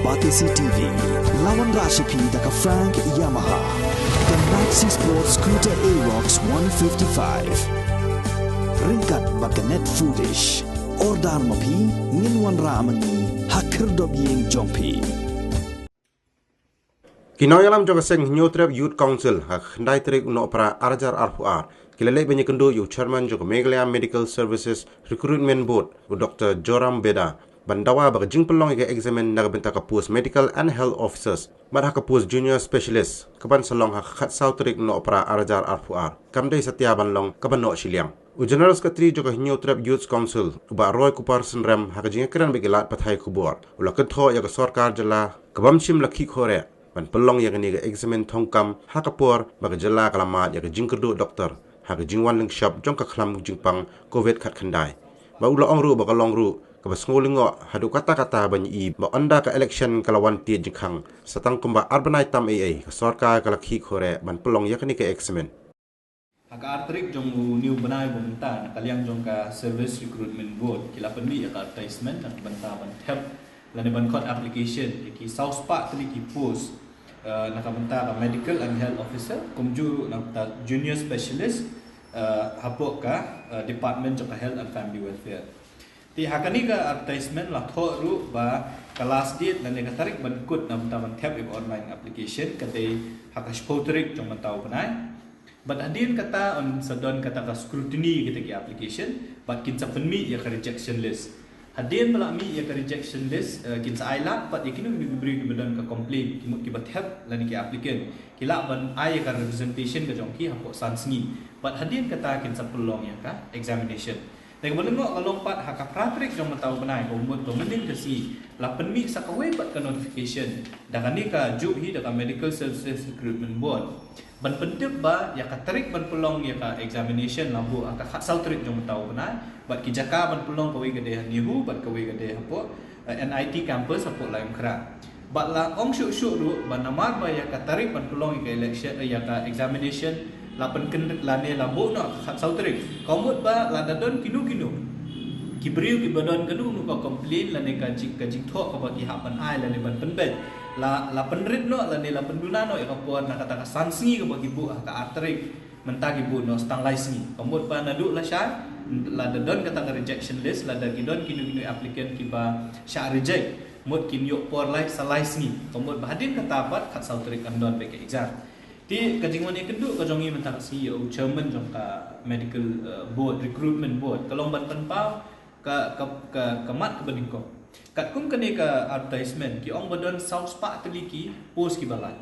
Batisi TV, lawan Rashipi daka Frank Yamaha, dan Maxi Sports Scooter Aerox 155. Ringkat baganet foodish, ordar mapi, nginwan ramani, hakir dobyeng jompi. Kinayalam juga seng Newtrap Youth Council hak ndai terik uno para arjar arpuar. Kilele banyak kendo yu chairman juga Meghalaya Medical Services Recruitment Board u Dr. Joram Beda. Bandawa bagi jing pelong ike examen naga benta ka post medical and health officers. Madha ka post junior specialist. Kaban salong hak khat sau terik uno para arjar arpuar. Kamdai setia banlong kaban no shiliang. U General Secretary juga Newtrap Youth Council uba Roy Kupar Senrem hak jing keran begilat pathai kubur. Ula ketho ya ka sarkar jala kabamshim lakhi khore. Ban pelong ya ni examen thongkam hakapur bagi jala kalamat ya jingkerdu doktor hak jingwan ling shop jong ka khlam jingpang covid khat khandai. Ba ula ongru ba kalongru ka basngolingo hadu kata-kata banyi ba anda ka election kalawan ti jingkhang satang kumba arbanai tam ai ka sarkar ka lakhi khore ban pelong ya ni ka examen. Hak artrik jong new banai bumta kaliang jong ka service recruitment board kila penmi ya ka advertisement nak banta ban help lani ban code application ki South Park tali ki post nak banta ka medical and health officer kumju nak junior specialist hapok ka department jong ka health and family welfare ti hakani ka advertisement la tho ru ba kelas date lani ka tarik ban kut nak banta ban tap online application kate hakash potrik jong mentau panai. But hadin kata on sadon kata ka scrutiny kita ki application but kinsa penmi ya ka rejection list. Hadin bala mi ya ka rejection list kinsa ailat pat ikinu bibri kebedan ka complaint kimut ki bathap lani ki applicant. Kila ban ai ka representation ka jongki hapok sansngi. But hadin kata kinsa pelong ya ka examination. Dan kemudian kalau pat hak pratrik jong mentau benai umut pemening kesi la penmi sakawe pat ka notification dan ni ka juhi da ka medical services recruitment board. Ban pentip ba ya ka tarik ban pelong ya ka examination lambu aka khatsal tarik jong mentau benai bat ki jaka ban pelong kawe gede nihu bat kawe gede hapo NIT campus hapo laim kra. Bat la ong syuk-syuk ru ban namar ba ya ka tarik ban pelong ya ka election ya ka examination lapan kendet lane lambu no khatsal tarik. Komut ba la dadon kinu-kinu. Kibriu ki badon kanu nu ka complain lane ka jik thok ka bagi hapan ai lane ban penbet. La penrit no lane la penduna no ya kapuan nak kata sansi ka bagi bu ka artrik mentagi bu no stang laisni. Komut ba nadu la sya la dadon kata ka rejection list la da gidon kinu-kinu applicant ki ba sya reject. Mut kin yok por lai salaisni. Komut ba hadin kata bat khatsal tarik andon be ke exam. Ti kajingwan yang kedua kajongi mentak CEO chairman jong ka medical board recruitment board kalong ban penpau ka mat ke beningko kat kum kene ka advertisement ki ong badon South Park teliki post ki balai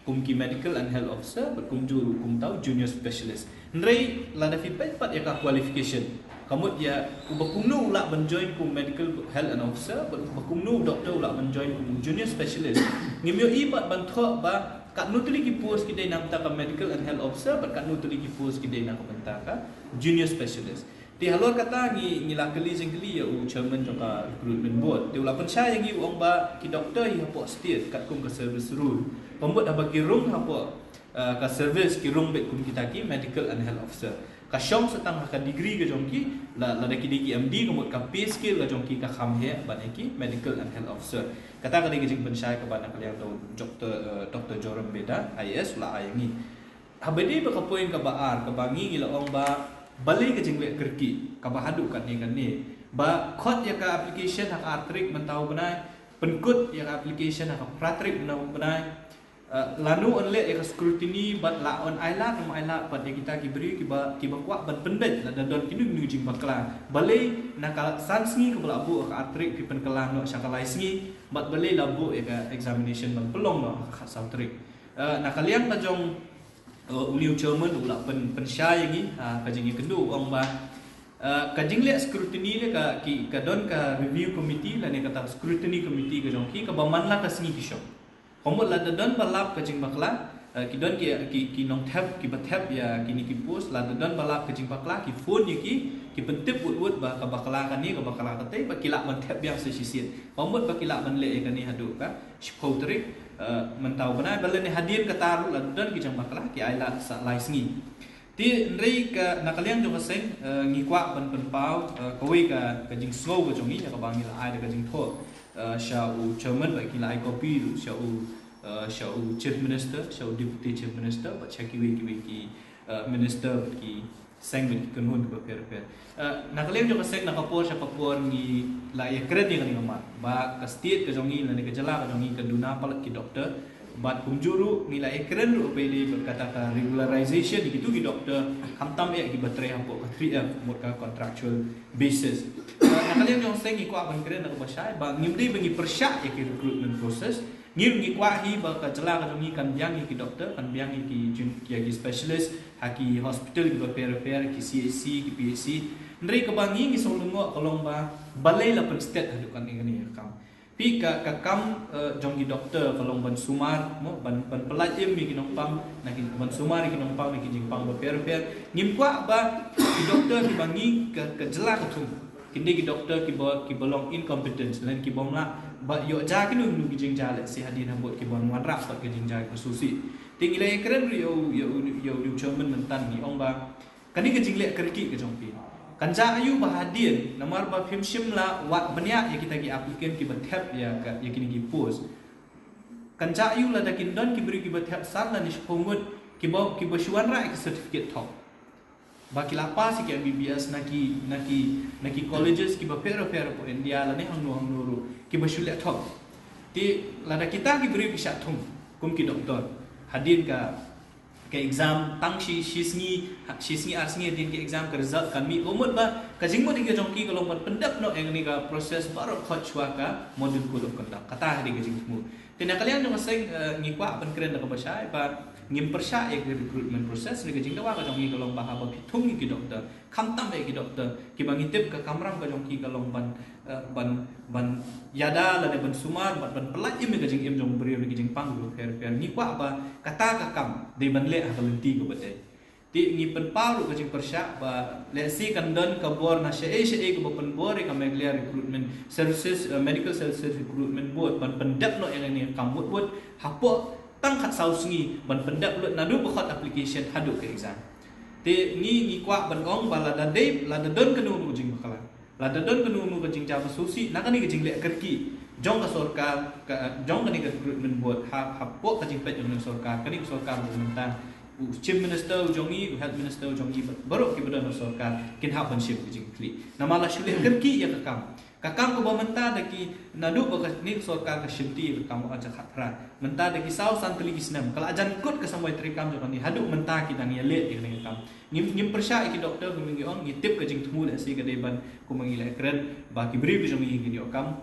kum ki medical and health officer kum juru kum tau junior specialist ndrei lada feedback pat ya ka qualification kamut ya ubakumnu ula ban join kum medical health and officer ubakumnu doctor ula ban join kum junior specialist ngimyo i pat ban tho ba kat nutuli ki post ki dai nam ta ka medical and health officer but kat nutuli ki post ki dai na ka banta ka junior specialist ti halor kata ngi lakali jengli ya u chairman jong ka recruitment board ti ula pensya yang gi ong ba ki doctor hi hapo state kat kum ka service rule pembut bagi room hapo ka service ki room bet kum kita ki medical and health officer ka syong setang ka degree ke jong ki la ki diki MD kemut ka pay skill ka jong ki ka kham he ban ki medical and health officer kata ka diki jing pensya ka ban kalian tahu Dr. Joram Beda IAS la ayangi habedi ba ka poin ka baar ka bangi gila ong ba balai ke jing le kerki ka ba hadu kan ni ba khot ya ka application hak artrik mentau benai penkut ya ka application hak pratrik mentau benai lanu onle ya ka scrutiny bat la on ailat no ailat pat ya kita kibri ki ba kwa ban penbet la don kinu nu jing bakla balai nakal sansngi ka bala bu ka artrik ki penkelang no syakalai sngi bat balai labu ya ka examination ban pelong no khasal trik nakaliang ka jong uliu chairman ula pensya yangi kajing kendu ong ba kajing le scrutiny le ka don ka review committee la ne kata scrutiny committee ka jong ki ka ba manla ka sngi ki shop komot la don balap kajing bakla ki don ki nong tab ki bathap ya kini ki post la don balap kajing bakla ki phone ki pentip wut ba ka bakla kan ni ka bakla ka tai ba kilak ban tab yang sesisit komot ba kilak ban le kan ni hadu ka shpotrik mentau bana balen ni hadir ka taru la don ki jang bakla ki aila sa laisngi Ti nrei ka nakaliang jong kaseng ngikwa ban pau kawai ka jing snow ka jongi ya ka bangi la ai ka jing tho sha u chairman ba ki lai copy lu sha u chief minister sha u deputy chief minister ba cha ki minister ki seng ben ki kunun ba per nakaliang jong kaseng nakapor sha kapor ni la ya kred ni ma ba ka state ka jongi la ni ka jala ka jongi ka duna pal ki doctor bat kunjuru nilai keren ru beli berkata ka regularization gitu ki doktor hamtam ya ki batrai hapo ka 3F mod ka contractual basis nakalian yang seng ko aban keren nak basai ba ngimdi bengi persyak ya ki recruitment process ngir ngi kwa hi ba ka jala ka ngi kan biang ki doktor kan biang ki ki specialist haki hospital ki repair ki CAC ki PAC ndri ka bangi ngi solungo kolong ba balai la pen state hadukan ngani kam pi ka kam jonggi doktor kalong ban sumar mo ban pelajim mi kinong pang nakin ban sumar kinong pang mi kijing pang repair ngim kwa ba ki doktor ki bangi ka jela ka thum kindi ki doktor ki bolong incompetence lan ki bomla ba yo ja ki nu kijing jale si hadin hambot ki bon wan rap ki kijing ja ka susi tingile keren yo chairman mentan ni ong ba kani kijing le kerki ke jongpi Kanja ayu bahadian namar ba phim shimla wat banyak ya kita gi applicant ki bathap ya kini gi post kanja ayu la dakin don ki beri ki bathap sal la nish pomut ki ba shuan ra ki certificate thok ba ki lapa si ki MBBS naki colleges ki ba pero po India la ne hang ru ki ba shule thok ti la da kita ki beri ki shat thum kum ki doktor hadin ka exam tang shisngi arsngi din ke exam ke result kan mi umut ba kajingmo di ke jongki kalau mat pendap no yang ni ka proses baru khot chwa ka modul code of conduct kata hari ke jingmu tina kalian jong seng ngikwa ban keren da ka basai ba ngim persya ek recruitment process ni ke jing dawa ka jongki kalau ba ha ba thung ki doktor kham tam ki doktor ki bang itip ka kamram ka jongki kalau ban yada la ban sumar ban pelaj im ke jing im jong beri ke jing pang fer ngikwa ba kata ka kam de ban le ha lenti ko bate ti ngi pen paru ka jing persya ba le si kan don ka bor na she ko pen bor ka meglia recruitment services medical services recruitment board ban pendap no yang ni kam buat hapo tang khat sau sngi ban pendap lut nadu bkhot application hadu ke exam ti ngi kwa ban ong bala da de la da don kanu mu jing bakala la da don kanu mu jing ja susi nakani ke jing le kerki jong ka sorkar jong kani ke recruitment board hapo ka jing pet jong sorkar kani sorkar mentang chief minister jongi health minister jongi baru ki badan sorkar kin ha ban ship jing kli namala shule kerki ya kakam ko bamenta daki nadu ba ni sorkar ka shimti ka kamu aja khatra menta daki saw santli kisnam kala ajan kut ka samoi trikam jo ni hadu menta ki dang yele ni kam ngim persya ki doktor ko mingi on ngitip ka jing thmu si ka deban ko mangi le kren ba ki bri jo mi ki kam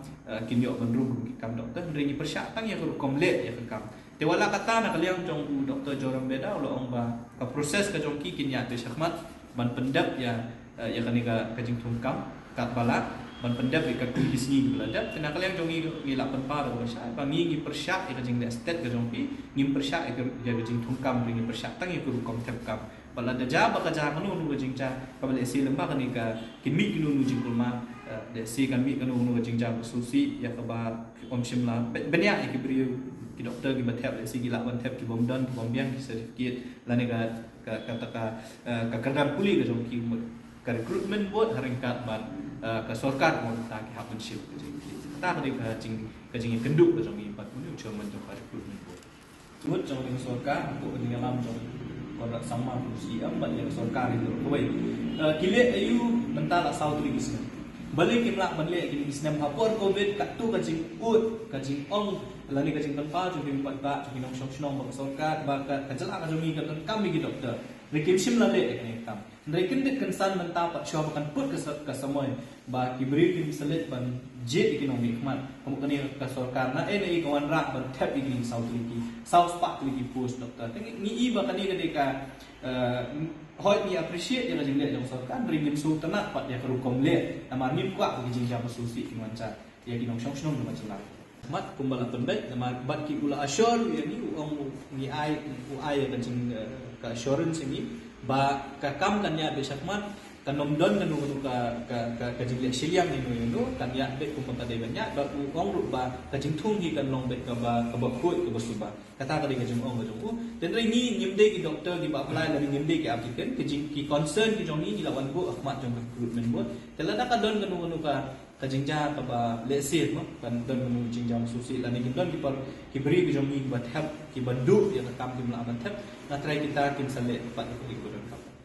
kin yo ban rum ki kam doktor ngi persya tang ya ko komle ya kam te wala kata na kaliang jong doktor Joram Beda ulo ong ba ka proses ka jong ki kin ya te syahmat ban pendap ya kani ka jing thum kam ka bala ban pendap ka ku kisni beladap tena kaliang jong ngi la pen pa ro sha ba ngi persya ka jing de state ka jong pi ngi persya ka jing thum kam ngi persya tang ya ku kom tep kam bala da ja ba ka ja kanu nu jing cha ka bale si lemba kani ka kin mi kinu nu jing kulma de si kan mi kanu nu jing ja susi ya ka ba om shimla benya ki bri ki doktor ki bathap si gila ban thap ki bom don ki bom biang ki certificate lane ka kata ka kadam puli ka jong ki ka recruitment board haringkat ban ka sorkar mo ta ki happen ship ka jing ta ka jing kenduk ka jong i pat ni chairman jong ka recruitment board mut jong ki sorkar ko ni alam jong kontrak sama kursi ambat yang sorkar itu ko bai kile ayu mentala south league balik kimla manle kini isnam hapor covid katu kajing ut kajing ong lani kajing tanpa jung pat ba jung nong shong ba sorkar ba ka jala ka jung kan kami ki doktor rekim shimla le ekne kam rekim de kansan menta pat show kan put ka samoy ba ki bri ki salet ban je economic man kamu kani ka sorkar na ene kawan rak ban tap ini south park lagi post doktor ni iba kani ka hoi ni appreciate yang jeng le jong sorkar ringin su tenak pat ya kerukom le namar nim kwa ki jing jam susi ki manca ya ki nong shong ma celah mat kumbala pendek namar bat ki ula assure ya ni ong ni ai kan jing ka assurance ni ba ka kam kan ya besak mat kanom don kanu ka jing le siliang ni no tan ya bet ku pa de banyak ba ong ru ba ka jing thung hi kan long bet ka ba khoi ka suba kata ka de ka jing ong ka jong dan rai ni nyimde ki doktor ki ba apply la nyimde ki applicant ki jing ki concern ki jong ni lawan ku ahmad jong recruitment board tela da ka don kanu ka jing ja ka ba le se mo kan don kanu jing jam susi la ni don ki beri ki jong ni ba help ki bandu ya ka kam ki mla ban tap na try kita kin sale pa ko don